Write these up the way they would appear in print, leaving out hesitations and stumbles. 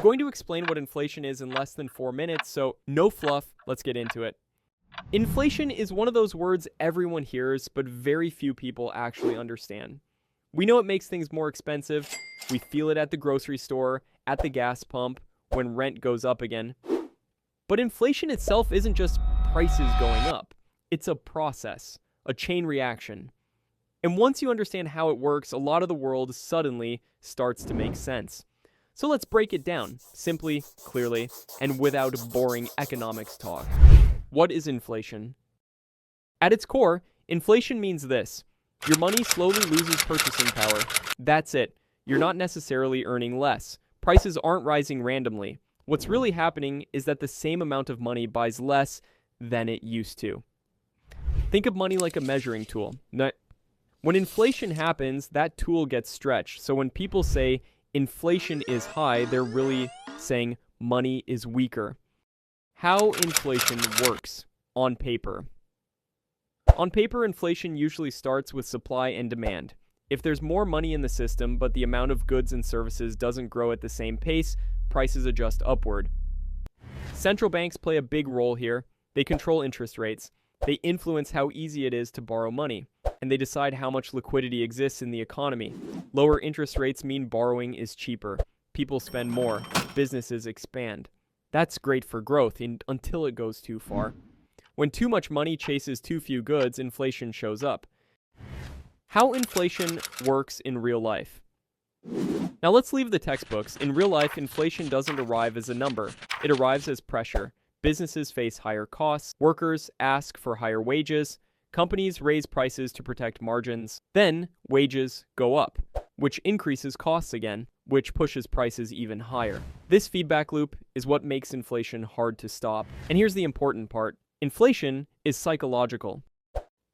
going to explain what inflation is in less than 4 minutes, so no fluff, let's get into it. Inflation is one of those words everyone hears, but very few people actually understand. We know it makes things more expensive, we feel it at the grocery store, at the gas pump, when rent goes up again. But inflation itself isn't just prices going up, it's a process, a chain reaction. And once you understand how it works, a lot of the world suddenly starts to make sense. So let's break it down, simply, clearly, and without boring economics talk. What is inflation? At its core, inflation means this. Your money slowly loses purchasing power. That's it. You're not necessarily earning less. Prices aren't rising randomly. What's really happening is that the same amount of money buys less than it used to. Think of money like a measuring tool. When inflation happens, that tool gets stretched. So when people say inflation is high, they're really saying money is weaker. How inflation works on paper. On paper, inflation usually starts with supply and demand. If there's more money in the system, but the amount of goods and services doesn't grow at the same pace, prices adjust upward. Central banks play a big role here. They control interest rates. They influence how easy it is to borrow money, and they decide how much liquidity exists in the economy. Lower interest rates mean borrowing is cheaper. People spend more. Businesses expand. That's great for growth until it goes too far. When too much money chases too few goods, inflation shows up. How inflation works in real life. Now let's leave the textbooks. In real life, inflation doesn't arrive as a number. It arrives as pressure. Businesses face higher costs. Workers ask for higher wages. Companies raise prices to protect margins. Then, wages go up, which increases costs again, which pushes prices even higher. This feedback loop is what makes inflation hard to stop. And here's the important part. Inflation is psychological.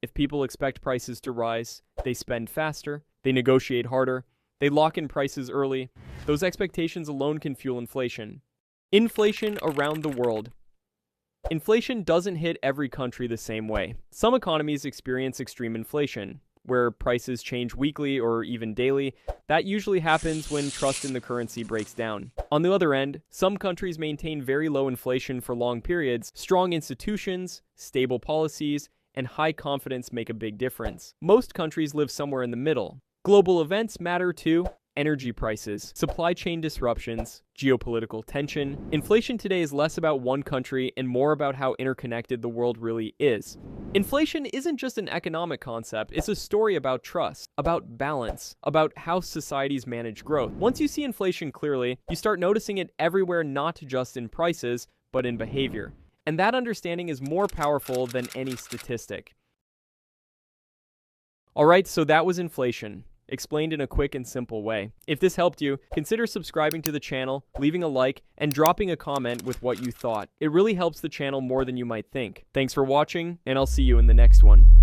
If people expect prices to rise, they spend faster, they negotiate harder, they lock in prices early. Those expectations alone can fuel inflation. Inflation around the world. Inflation doesn't hit every country the same way. Some economies experience extreme inflation, where prices change weekly or even daily. That usually happens when trust in the currency breaks down. On the other end, some countries maintain very low inflation for long periods. Strong institutions, stable policies, and high confidence make a big difference. Most countries live somewhere in the middle. Global events matter too. Energy prices, supply chain disruptions, geopolitical tension. Inflation today is less about one country and more about how interconnected the world really is. Inflation isn't just an economic concept, it's a story about trust, about balance, about how societies manage growth. Once you see inflation clearly, you start noticing it everywhere, not just in prices, but in behavior. And that understanding is more powerful than any statistic. Alright, so that was inflation, explained in a quick and simple way. If this helped you, consider subscribing to the channel, leaving a like, and dropping a comment with what you thought. It really helps the channel more than you might think. Thanks for watching, and I'll see you in the next one.